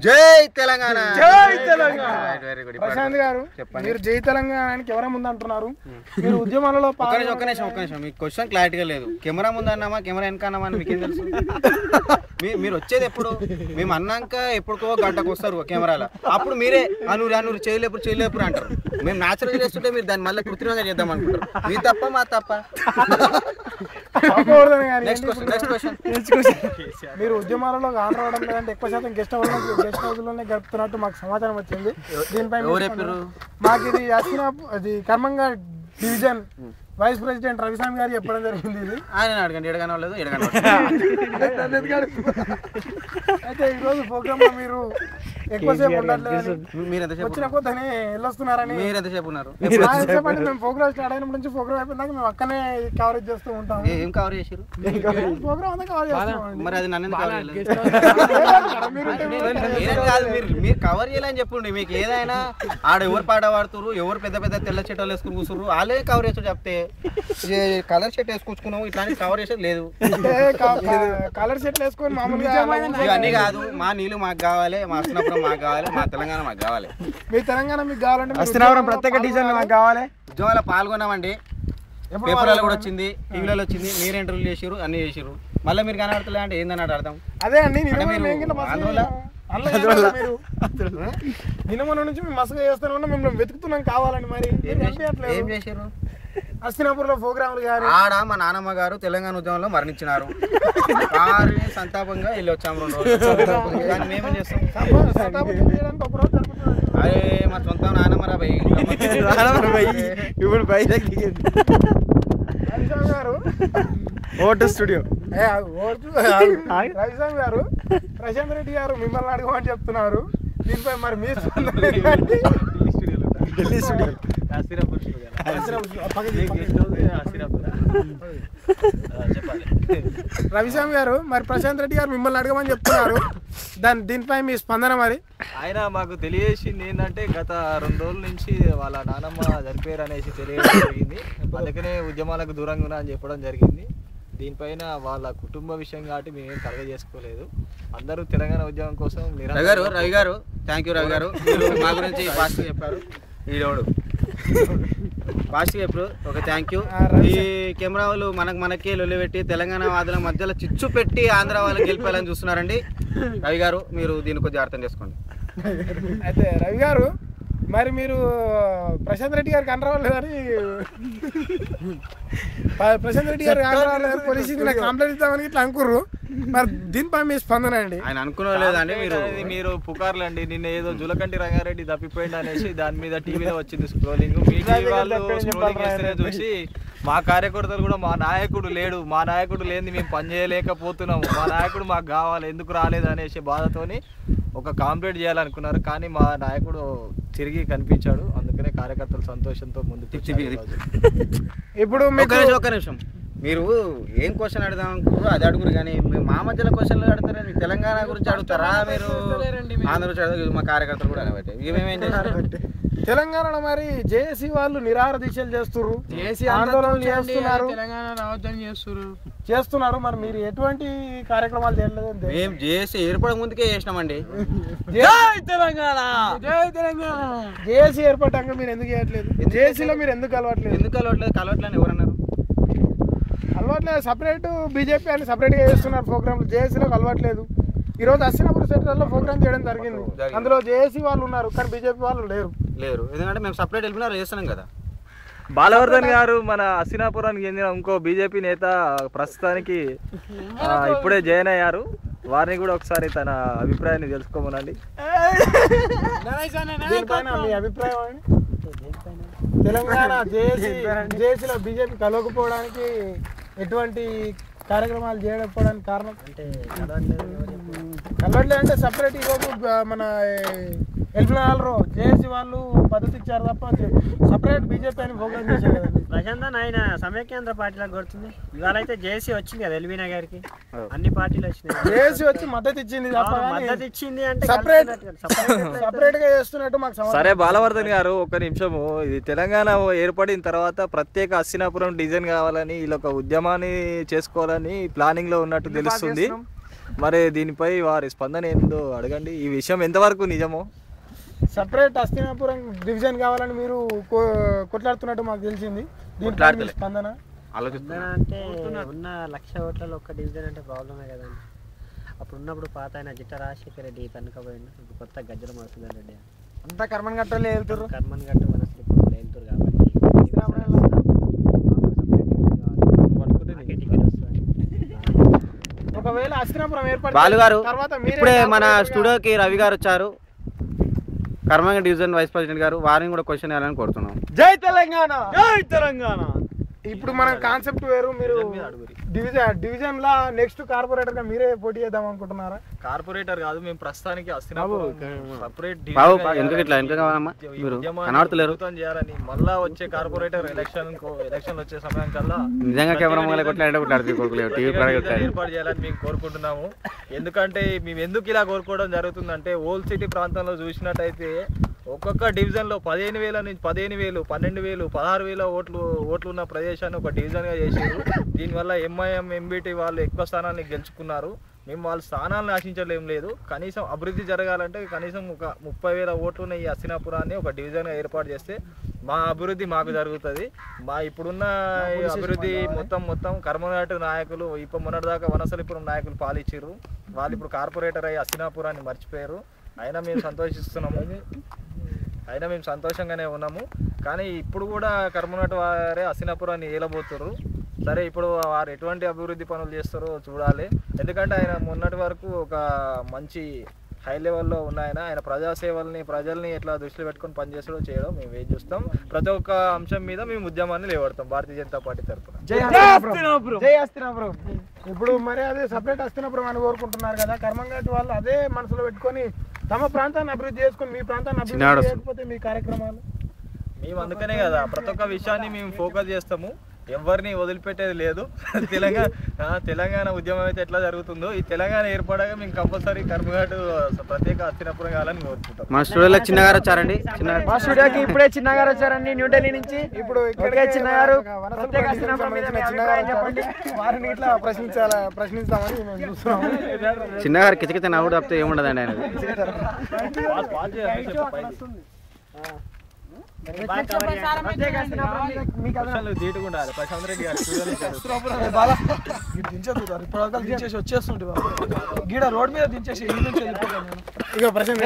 జై తెలంగాణ. ప్రశాంత్ గారు మీరు జై తెలంగాణకి ఎవరా ముందు అంటున్నారు? మీరు ఉద్యమాలలో ఒక్క నిమిషం మీకు క్వశ్చన్ క్లారిటీగా లేదు. కెమెరా ముందు అన్నామా కెమెరా వెనక అన్నామా అని మీకేం తెలుసు? మీరు వచ్చేది ఎప్పుడు? మేము అన్నాక ఎప్పుడుకో గంటకు వస్తారు కెమెరాలో, అప్పుడు మీరే అనూరు చేయలేపురు అంటారు. మేము న్యాచురల్ చేస్తుంటే మీరు దాన్ని మళ్ళీ కృత్రిమంగా చేద్దాం అనుకుంటారు. మీ తప్ప మా తప్ప? మీరు ఉద్యమాలలో ఆంధ్రవడం లేదంటే ఎక్కువ శాతం గెస్ట్ హౌస్ లోనే గడుపుతున్నట్టు మాకు సమాచారం వచ్చింది. దీనిపై మాకు ఇది కర్మంగా డివిజన్ వైస్ ప్రెసిడెంట్ రవిస్వామి గారు చెప్పడం జరిగింది. ఇది ఆయన అడగండి, ఎడగనలేదు అయితే ఈరోజు ప్రోగ్రామ్ లో మీరు ఎక్కువసేపు ఉండట్లేదు, వచ్చిన కొద్దని వెళ్ళొస్తున్నారని. మీరు ఎంతసేపు ఉన్నారు? మేము ప్రోగ్రామ్ స్టార్ట్ అయినప్పటి నుంచి ప్రోగ్రామ్ అయిపోయినాక మేము అక్కనే కవరేజ్ చేస్తూ ఉంటాం. ఏం కవర్ చేసారు? ప్రోగ్రామ్ అంతా కవర్ చేస్తాం. మరి అది నన్ను మీరు కవర్ చేయాలని చెప్పండి. మీకు ఏదైనా ఆడ ఎవరు పాట పాడుతురు, ఎవరు పెద్ద పెద్ద తెల్ల చెట్టలు వేసుకుని కూర్చురు, వాళ్ళే కవర్ చేస్తూ చెప్తే కలర్ షర్ట్ వేసుకొచ్చుకున్నాము, ఇట్లాంటి కవర్ చేసేది లేదు. కలర్ షర్ట్లు వేసుకొని మామూలుగా ఇవన్నీ కాదు. మా నీళ్ళు మాకు కావాలి, మా అస్తినాపురం మాకు కావాలి, మా తెలంగాణ మాకు కావాలి. మీ తెలంగాణ మీకు కావాలంటే అస్తినాపురం ప్రత్యేక డిజైన్ మాకు కావాలి. ఉద్యమాల్లో పాల్గొన్నామండి, పేపర్లలో కూడా వచ్చింది, టీవీలలో వచ్చింది. మీరు ఇంటర్వ్యూలు చేసారు, అన్ని చేసారు. మళ్ళీ మీరు కనబడతలే అంటే ఏందన్నట్టు అర్థం. అదే అండి నిన్న నుంచి మేము మసగా చేస్తాను, మేము వెతుకుతున్నాం కావాలని. మరి ఏం చేశారు? అస్తినాపూర్లో ప్రోగ్రాములు కానీ ఆడ మా నాన్నమ్మ గారు తెలంగాణ ఉద్యమంలో మరణించినారు. వారిని సంతాపంగా వెళ్ళి వచ్చాము 2 రోజులు. దాన్ని మేమేం చేస్తాం? అరే మా సొంత నాన్నమ్మరా భయ్. ఇప్పుడు రవిస్వామి గారు ఓటు స్టూడియో రవిస్వామి గారు ప్రశాంత్ రెడ్డి గారు మిమ్మల్ని అడగమని చెప్తున్నారు. దీనిపై మరి మీ ఢిల్లీ స్టూడియో రవిస్వామి గారు మరి ప్రశాంత్ రెడ్డి గారు మిమ్మల్ని అడగమని చెప్తున్నారు. దీనిపై మీ స్పందన? మరి ఆయన మాకు తెలియజేసింది ఏంటంటే గత 2 రోజుల నుంచి వాళ్ళ నానమ్మ చనిపోయారు అనేసి తెలియడం జరిగింది. అందుకనే ఉద్యమాలకు దూరంగా ఉన్నా అని చెప్పడం జరిగింది. దీనిపైన వాళ్ళ కుటుంబ విషయం కాబట్టి మేమేం కలగ చేసుకోలేదు. అందరూ తెలంగాణ ఉద్యమం కోసం. రవి గారు థ్యాంక్ యూ. రవి గారు మా గురించి పాజిటివ్ చెప్పారు. ఈడోడు పాజిటివ్ చెప్పారు. ఒక థ్యాంక్ యూ. ఈ కెమెరా వాళ్ళు మనకే లొల్లి పెట్టి తెలంగాణ వాదుల మధ్యలో చిచ్చు పెట్టి ఆంధ్ర వాళ్ళకి గెలిపాలని చూస్తున్నారండి. రవి గారు మీరు దీన్ని కొద్దిగా అర్థం చేసుకోండి. అయితే రవి గారు మరి మీరు ప్రశాంత్ రెడ్డి గారికి అనరాలేదని ప్రశాంత్ రెడ్డి గారు పోలీసుకి కంప్లైంట్ ఇద్దామని ఇట్లా అనుకుర్రు. మరి దీనిపై మీ స్పందన అండి? ఆయన అనుకోలేదండి. మీరు పుకార్లు అండి. నిన్న ఏదో జులకంటి రంగారెడ్డి తప్పిపోయింది అనేసి దాని మీద టీవీలో వచ్చింది స్క్రోలింగ్. మీ టీవీ వాళ్ళు స్క్రోలింగ్ చేస్తేనే చూసి మా కార్యకర్తలు కూడా మా నాయకుడు లేడు, మా నాయకుడు లేని మేము పని చేయలేకపోతున్నాము, మా నాయకుడు మాకు కావాలి, ఎందుకు రాలేదు అనేసి బాధతోని ఒక కాంప్లైంట్ చేయాలనుకున్నారు. కానీ మా నాయకుడు తిరిగి కనిపించాడు. అందుకనే కార్యకర్తలు సంతోషంతో ముందు ఇప్పుడు ఒక నిమిషం మీరు ఏం క్వశ్చన్ అడుగుదాం అనుకున్నారు అది అడుగురు, కానీ మా మధ్యలో క్వశ్చన్లు అడుగుతారా? మీకు తెలంగాణ గురించి అడుగుతారా? మీరు ఆంధ్ర గురించి అడుగు. మా కార్యకర్తలు కూడా అనబట్టి ఇవేమేం చేస్తారు? తెలంగాణలో మరి జేఏసీ వాళ్ళు నిరాహార దీక్షలు చేస్తున్నారు, ఆందోళనలు చేస్తున్నారు. మరి మీరు ఎటువంటి కార్యక్రమాలు చేయలేదు? మేము జేఏసీ ఏర్పడే ముందుకే చేసినామండి. జేఏసీ ఏర్పడ్డాక మీరు ఎందుకు చేయట్లేదు? జేఏసీలో మీరు ఎందుకు కలవట్లేదు? కలవట్లేదు ఎవరన్నారు? అలవాట్లేదు. సపరేట్ బీజేపీ అని సపరేట్గా చేస్తున్నారు ప్రోగ్రాంలు. జేఏసీలో కలవట్లేదు. ఈరోజు అస్తినాపురం సెంటర్లో ప్రోగ్రామ్ చేయడం జరిగింది. అందులో జేఏసీ వాళ్ళు ఉన్నారు, కానీ బీజేపీ వాళ్ళు లేరు. ఎందుకంటే మేము సపరేట్ వెళ్ళిపోయినా చేస్తున్నాం కదా. బాలవర్ధన్ గారు మన అస్తినాపురానికి చెందిన ఇంకో బీజేపీ నేత ప్రస్తుతానికి ఇప్పుడే జాయిన్ అయ్యారు. వారిని కూడా ఒకసారి తన అభిప్రాయాన్ని తెలుసుకోమనండి. మీ అభిప్రాయం? తెలంగాణ జేఏసీలో బీజేపీ కలవకపోవడానికి ఎటువంటి కార్యక్రమాలు చేయకపోవడానికి కారణం కలవట్లేదు అంటే సపరేట్ ఈరోజు మన ఎల్పినాలు జేఏసీ వాళ్ళు పద్ధతి ఇచ్చారు తప్ప సపరేట్ బీజేపీ అని ప్రోగ్రామ్ చేశారు కదండి. ప్రశాంత్ ఆయన సమైక్యాంధ్ర పార్టీలకు కొడుతుంది. ఇవాళ అయితే జేఏసీ వచ్చింది కదా ఎల్బీనా గారికి, అన్ని పార్టీలు వచ్చినాయి. జేఏసీ వచ్చి మద్దతు ఇచ్చింది తప్ప మద్దతు ఇచ్చింది అంటే సపరేట్ గా చేస్తున్నట్టు మాకు. సరే బాలవర్ధన్ గారు ఒక నిమిషము, ఇది తెలంగాణ ఏర్పడిన తర్వాత ప్రత్యేక అస్తినాపురం డిజైన్ కావాలని వీళ్ళు ఒక ఉద్యమాన్ని చేసుకోవాలని ప్లానింగ్ లో ఉన్నట్టు తెలుస్తుంది. మరి దీనిపై వారి స్పందన ఏందో అడగండి. ఈ విషయం ఎంతవరకు నిజమో. సపరేట్ హస్తినాపురం డివిజన్ కావాలని మీరు కొట్లాడుతున్నట్టు మాకు తెలిసింది. దీంట్లో మీ స్పందన ఆలోచిస్తున్నా అంటే ఉన్న 1,00,000 ఓట్లలో ఒక్క డివిజన్ అంటే ప్రాబ్లమే కదండి. అప్పుడు ఉన్నప్పుడు పాత ఆయన జిట్ట రాజశేఖర రెడ్డి తనుకపోయిండు. ఇప్పుడు కొత్త గజ్జల మధుసూదన్ రెడ్డి అంతా కర్మన్ గట్టలే వెళ్తారు. కర్మన్ గట్టు వనస్థలిపురం వెళ్తారు కాబట్టి టికెట్ వస్తుంది. ఒకవేళ హస్తినాపురం ఏర్పడితే బాలు గారు తర్వాత మీరే ఇప్పుడే మన స్టూడియోకి రవి గారు వచ్చారు, కర్మంగ డివిజన్ వైస్ ప్రెసిడెంట్ గారు. వారిని కూడా క్వశ్చన్ వేయాలని కోరుతున్నాం. జై తెలంగాణ, జై తెలంగాణ. ఇప్పుడు మన కాన్సెప్ట్ వేరు. మీరు డివిజన్ లా నెక్స్ట్ కార్పొరేటర్ గా మీరే పోటీ చేద్దాం అనుకుంటున్నారా? కార్పొరేటర్ కాదు, మేము ప్రస్తుతానికి సపరేట్ బాబు ఎందుకు ఇట్లా ఎందుకు కావాలమ్మా మీరు కనబడతలేరు చేయాలని. మళ్ళా వచ్చే కార్పొరేటర్ ఎలక్షన్ వచ్చే సమయం కల్లా నిజంగా కెమెరా మొదలు కొట్లాడే కొడుకులేవు టీవీ ఏర్పాటు చేయాలని మేము కోరుకుంటున్నాము. ఎందుకంటే మేము ఎందుకు ఇలా కోరుకోవడం జరుగుతుందంటే ఓల్డ్ సిటీ ప్రాంతంలో చూసినట్టయితే ఒక్కొక్క డివిజన్లో 15,000 నుంచి 15,000, 12,000, 16,000 ఓట్లు ఉన్న ప్రదేశాన్ని ఒక డివిజన్గా చేశారు. దీనివల్ల ఎంఐఎం, ఎంబీటీ వాళ్ళు ఎక్కువ స్థానాన్ని గెలుచుకున్నారు. మేము వాళ్ళ స్థానాలను ఆశించలేం లేదు. కనీసం అభివృద్ధి జరగాలంటే కనీసం ఒక 30,000 ఓట్లున్న ఈ హస్తినాపురాన్ని ఒక డివిజన్గా ఏర్పాటు చేస్తే మా అభివృద్ధి మాకు జరుగుతుంది. మా ఇప్పుడున్న అభివృద్ధి మొత్తం కర్మనాటు నాయకులు ఇప్పుడు మొన్నటిదాకా వనస్థలిపురం నాయకులు పాలించారు. వాళ్ళు ఇప్పుడు కార్పొరేటర్ అయ్యి హస్తినాపురాన్ని మర్చిపోయారు. అయినా మేము సంతోషంగానే ఉన్నాము. కానీ ఇప్పుడు కూడా కర్మనాటు వారే హస్తినాపురాన్ని ఏలబోతున్నారు. సరే, ఇప్పుడు వారు ఎటువంటి అభివృద్ధి పనులు చేస్తారో చూడాలి. ఎందుకంటే ఆయన మొన్నటి వరకు ఒక మంచి హై లెవెల్లో ఉన్న ఆయన ప్రజల్ని ఎట్లా దృష్టిలో పెట్టుకొని పనిచేస్తాడో చేయడం మేము వేచి చూస్తాం. ప్రతి ఒక్క అంశం మీద మేము ఉద్యమాన్ని లేవడతాం భారతీయ జనతా పార్టీ తరఫున. జై హస్తినాపురం. ఇప్పుడు మరి అదే సపరేట్ హస్తినాపురం అని కోరుకుంటున్నారు కదా, కర్మంఘాట్ వాళ్ళు అదే మనసులో పెట్టుకొని తమ ప్రాంతాన్ని అభివృద్ధి చేసుకొని మీ ప్రాంతాన్ని అభివృద్ధి చేయకపోతే మీ కార్యక్రమాలు మేము అందుకనే కదా ప్రతి ఒక్క విషయాన్ని మేము ఫోకస్ చేస్తాము. ఎవరిని వదిలిపెట్టేది లేదు. తెలంగాణ ఉద్యమం అయితే ఎట్లా జరుగుతుందో ఈ తెలంగాణ ఏర్పడగా మేము కంపల్సరీ కర్మఘాట్ ప్రత్యేక హస్తినాపురం కావాలని కోరుకుంటాం. మా స్టూడియోలో చిన్నగారు వచ్చారండి. మా స్టూడియోకి ఇప్పుడే చిన్నగారు వచ్చారండి న్యూఢిల్లీ నుంచి. ఇప్పుడు చిన్నగారు వారిని ఇట్లా ప్రశ్నిస్తామని మేము చూస్తున్నాము. చిన్నగారు కిచకిచ నవ్వుడు తప్పితే ఏముండదండి ఆయన. ధీటుగా ఉండాలి. ప్రశాంత్ రెడ్డి గారు దించేసి వచ్చేస్తుంటే గీడ రోడ్ మీద దించేసి ఇక ప్రశాంత్